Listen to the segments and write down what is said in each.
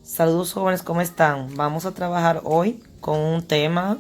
Saludos jóvenes, ¿cómo están? Vamos a trabajar hoy con un tema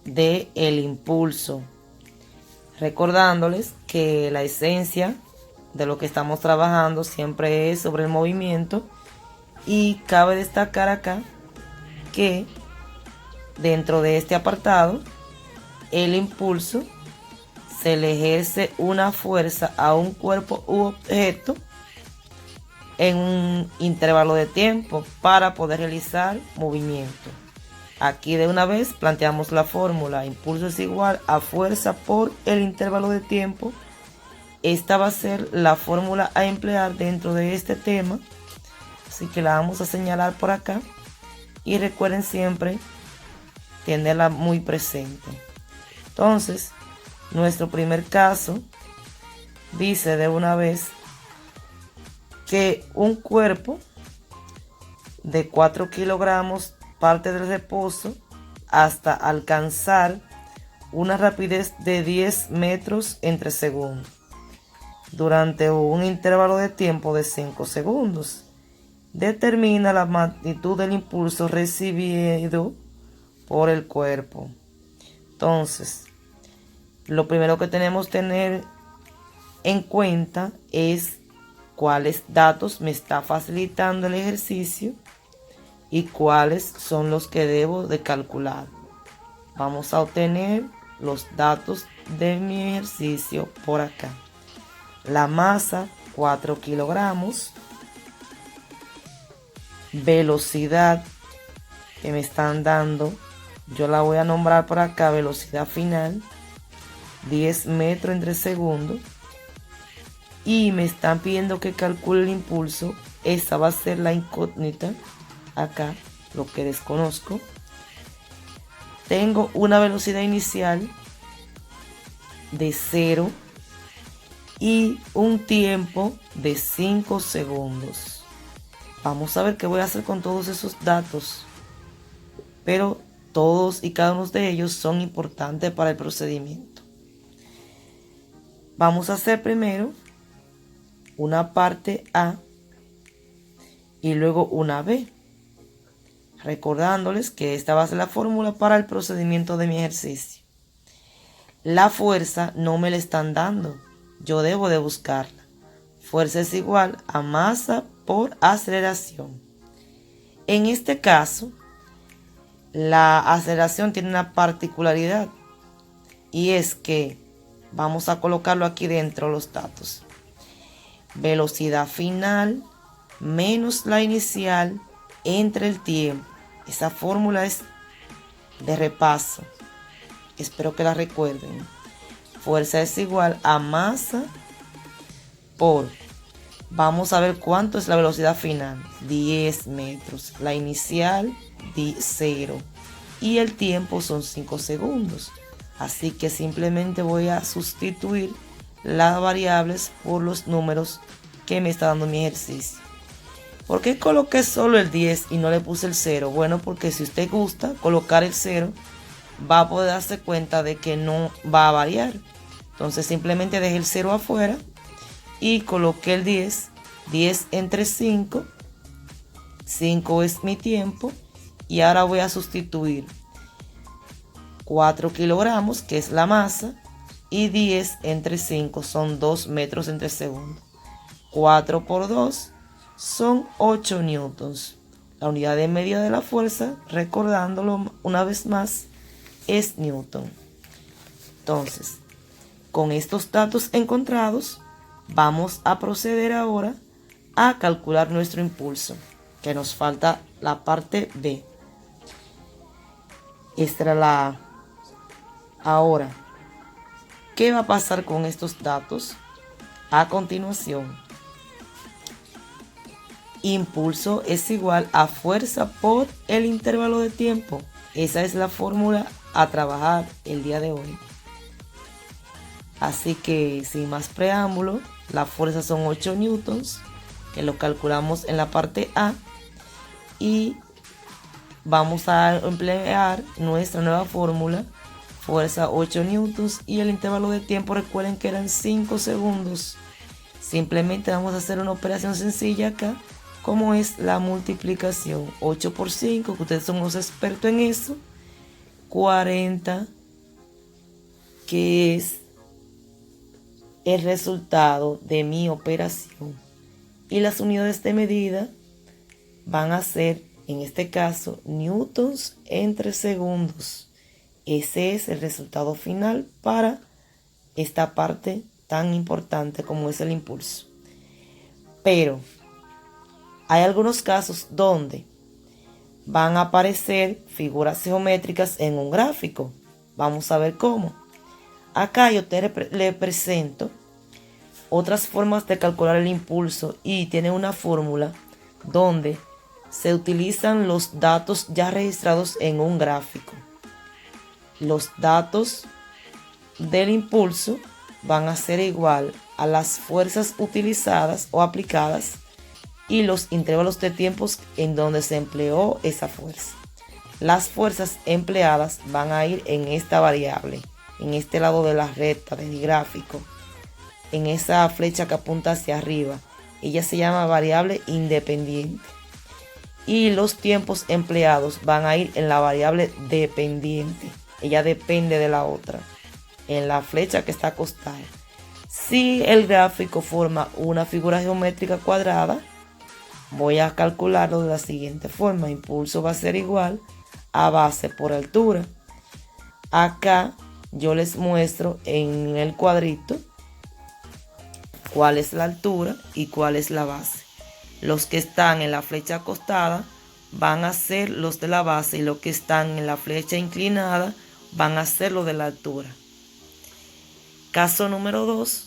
de el impulso, recordándoles que la esencia de lo que estamos trabajando siempre es sobre el movimiento y cabe destacar acá que dentro de este apartado el impulso se le ejerce una fuerza a un cuerpo u objeto en un intervalo de tiempo para poder realizar movimiento. Aquí de una vez planteamos la fórmula: impulso es igual a fuerza por el intervalo de tiempo. Esta va a ser la fórmula a emplear dentro de este tema, así que la vamos a señalar por acá y recuerden siempre tenerla muy presente. Entonces, nuestro primer caso dice de una vez que un cuerpo de 4 kilogramos parte del reposo hasta alcanzar una rapidez de 10 metros entre segundos durante un intervalo de tiempo de 5 segundos. Determina la magnitud del impulso recibido por el cuerpo. Entonces, lo primero que tenemos que tener en cuenta es cuáles datos me está facilitando el ejercicio y cuáles son los que debo de calcular. Vamos a obtener los datos de mi ejercicio por acá. La masa, 4 kilogramos. Velocidad que me están dando, yo la voy a nombrar por acá, velocidad final, 10 metros entre segundos. Y me están pidiendo que calcule el impulso. Esa va a ser la incógnita acá, lo que desconozco. Tengo una velocidad inicial de 0 y un tiempo de 5 segundos. Vamos a ver qué voy a hacer con todos esos datos, pero todos y cada uno de ellos son importantes para el procedimiento. Vamos a hacer primero una parte A y luego una B, recordándoles que esta va a ser la fórmula para el procedimiento de mi ejercicio. La fuerza no me la están dando, yo debo de buscarla. Fuerza es igual a masa por aceleración. En este caso, la aceleración tiene una particularidad y es que vamos a colocarlo aquí dentro los datos. Velocidad final menos la inicial entre el tiempo. Esa fórmula es de repaso, espero que la recuerden. Fuerza es igual a masa por, vamos a ver cuánto es la velocidad final, 10 metros, la inicial 0 y el tiempo son 5 segundos. Así que simplemente voy a sustituir las variables por los números que me está dando mi ejercicio. ¿Por qué coloqué solo el 10 y no le puse el 0? Bueno, porque si usted gusta colocar el 0, va a poder darse cuenta de que no va a variar. Entonces simplemente dejé el 0 afuera y coloqué el 10. 10 entre 5. 5 es mi tiempo. Y ahora voy a sustituir 4 kilogramos, que es la masa, y 10 entre 5 son 2 metros entre segundo. 4 por 2 son 8 newtons. La unidad de medida de la fuerza, recordándolo una vez más, es newton. Entonces, con estos datos encontrados, vamos a proceder ahora a calcular nuestro impulso, que nos falta la parte B. Esta era la A. Ahora, ¿qué va a pasar con estos datos? A continuación, impulso es igual a fuerza por el intervalo de tiempo. Esa es la fórmula a trabajar el día de hoy. Así que sin más preámbulo, la fuerza son 8 newtons, que lo calculamos en la parte A, y vamos a emplear nuestra nueva fórmula, fuerza 8 newtons y el intervalo de tiempo, recuerden que eran 5 segundos. Simplemente vamos a hacer una operación sencilla acá cómo es la multiplicación. 8 por 5, que ustedes son los expertos en eso. 40, que es el resultado de mi operación. Y las unidades de medida van a ser, en este caso, newtons entre segundos. Ese es el resultado final para esta parte tan importante como es el impulso. Pero hay algunos casos donde van a aparecer figuras geométricas en un gráfico. Vamos a ver cómo. Acá yo le presento otras formas de calcular el impulso y tiene una fórmula donde se utilizan los datos ya registrados en un gráfico. Los datos del impulso van a ser igual a las fuerzas utilizadas o aplicadas y los intervalos de tiempos en donde se empleó esa fuerza. Las fuerzas empleadas van a ir en esta variable, en este lado de la recta del gráfico, en esa flecha que apunta hacia arriba. Ella se llama variable independiente. Y los tiempos empleados van a ir en la variable dependiente. Ella depende de la otra, en la flecha que está acostada. Si el gráfico forma una figura geométrica cuadrada, voy a calcularlo de la siguiente forma. Impulso va a ser igual a base por altura. Acá yo les muestro en el cuadrito cuál es la altura y cuál es la base. Los que están en la flecha acostada van a ser los de la base y los que están en la flecha inclinada van a ser los de la altura. Caso número 2.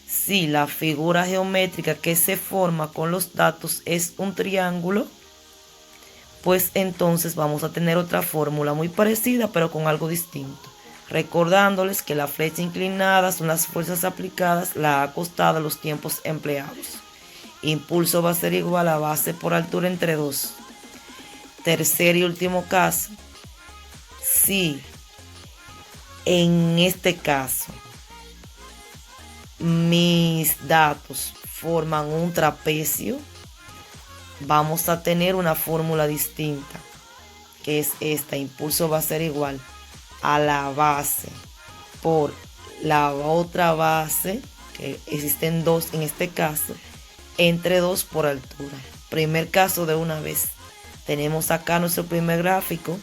Si la figura geométrica que se forma con los datos es un triángulo, pues entonces vamos a tener otra fórmula muy parecida pero con algo distinto. Recordándoles que la flecha inclinada son las fuerzas aplicadas, la acostada los tiempos empleados. Impulso va a ser igual a base por altura entre 2. Tercer y último caso. Si en este caso mis datos forman un trapecio, vamos a tener una fórmula distinta, que es esta. Impulso va a ser igual a la base por la otra base, que existen dos en este caso, entre 2 por altura. Primer caso de una vez. Tenemos acá nuestro primer gráfico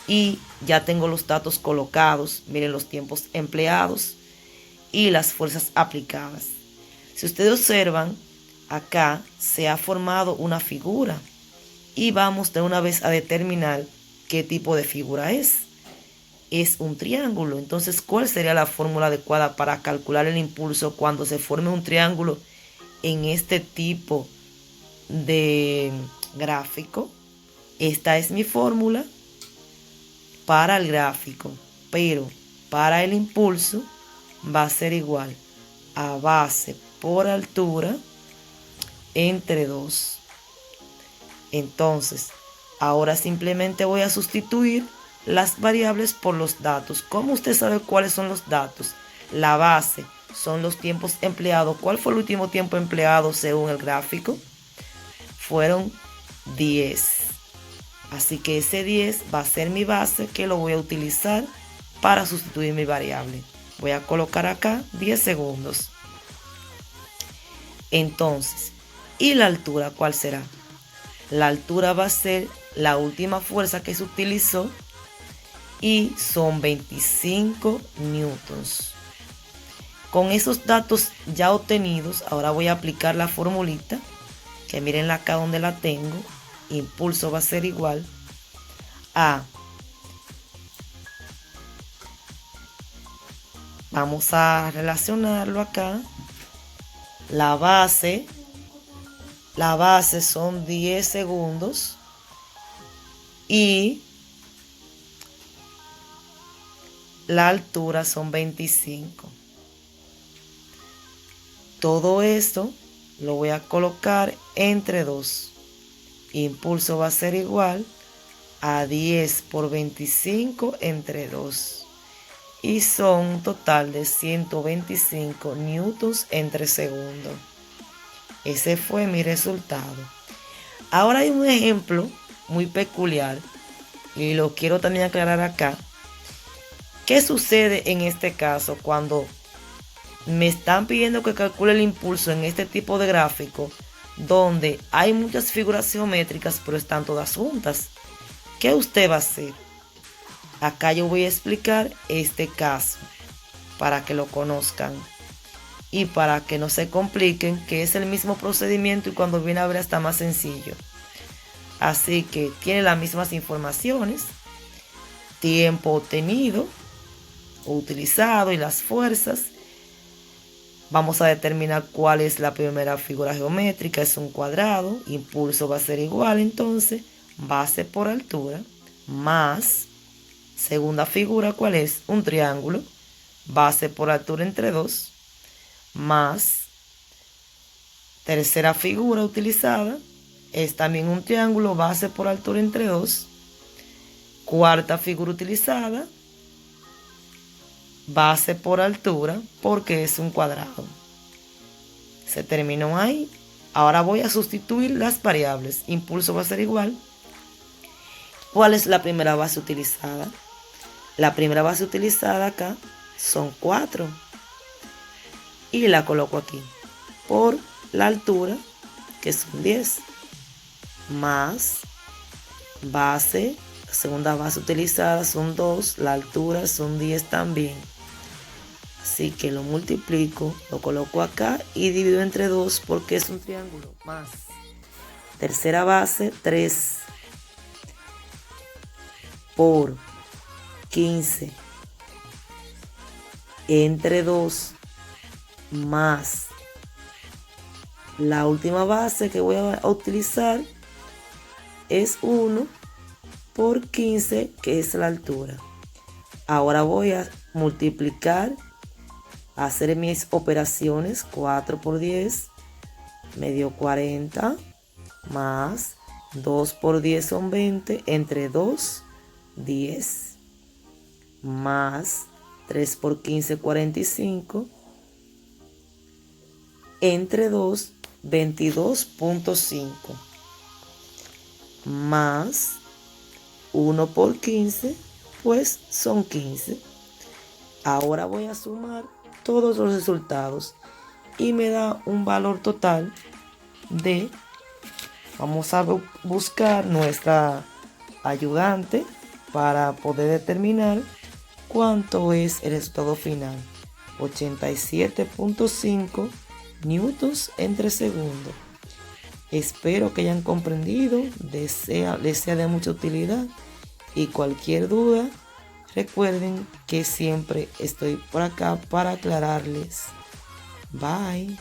y ya tengo los datos colocados. Miren los tiempos empleados y las fuerzas aplicadas. Si ustedes observan, acá se ha formado una figura y vamos de una vez a determinar qué tipo de figura es. Es un triángulo. Entonces, ¿cuál sería la fórmula adecuada para calcular el impulso cuando se forme un triángulo en este tipo de gráfico? Esta es mi fórmula para el gráfico, pero para el impulso va a ser igual a base por altura entre 2. Entonces, ahora simplemente voy a sustituir las variables por los datos. ¿Cómo usted sabe cuáles son los datos? La base son los tiempos empleados. ¿Cuál fue el último tiempo empleado según el gráfico? Fueron 10. Así que ese 10 va a ser mi base, que lo voy a utilizar para sustituir mi variable. Voy a colocar acá 10 segundos. Entonces, ¿y la altura cuál será? La altura va a ser la última fuerza que se utilizó y son 25 newtons. Con esos datos ya obtenidos, ahora voy a aplicar la formulita, que miren acá donde la tengo. Impulso va a ser igual a, vamos a relacionarlo acá, la base son 10 segundos y la altura son 25. Todo esto lo voy a colocar entre 2. Impulso va a ser igual a 10 por 25 entre 2. Y son un total de 125 newtons entre segundo. Ese fue mi resultado. Ahora hay un ejemplo muy peculiar y lo quiero también aclarar acá. ¿Qué sucede en este caso cuando me están pidiendo que calcule el impulso en este tipo de gráfico donde hay muchas figuras geométricas pero están todas juntas? ¿Qué usted va a hacer? Acá yo voy a explicar este caso para que lo conozcan y para que no se compliquen, que es el mismo procedimiento y cuando viene a ver está más sencillo. Así que tiene las mismas informaciones, tiempo obtenido o utilizado y las fuerzas. Vamos a determinar cuál es la primera figura geométrica, es un cuadrado, impulso va a ser igual entonces, base por altura, más, segunda figura, ¿cuál es? Un triángulo, base por altura entre 2, más, tercera figura utilizada, es también un triángulo, base por altura entre 2, cuarta figura utilizada, base por altura, porque es un cuadrado. Se terminó ahí. Ahora voy a sustituir las variables. Impulso va a ser igual. ¿Cuál es la primera base utilizada? La primera base utilizada acá son 4. Y la coloco aquí. Por la altura, que son 10. Más base, la segunda base utilizada son 2. La altura son 10 también. Así que lo multiplico, lo coloco acá y divido entre 2 porque es un triángulo. Más tercera base, 3 por 15 entre 2 más la última base que voy a utilizar es 1 por 15, que es la altura. Ahora voy a multiplicar, hacer mis operaciones. 4 por 10 me dio 40, más 2 por 10 son 20, entre 2, 10, más 3 por 15, 45, entre 2, 22.5, más 1 por 15, pues son 15. Ahora voy a sumar todos los resultados y me da un valor total de, vamos a buscar nuestra ayudante para poder determinar cuánto es el resultado final. 87.5 newtons entre segundo. Espero que hayan comprendido, les sea de mucha utilidad y cualquier duda, recuerden que siempre estoy por acá para aclararles. Bye.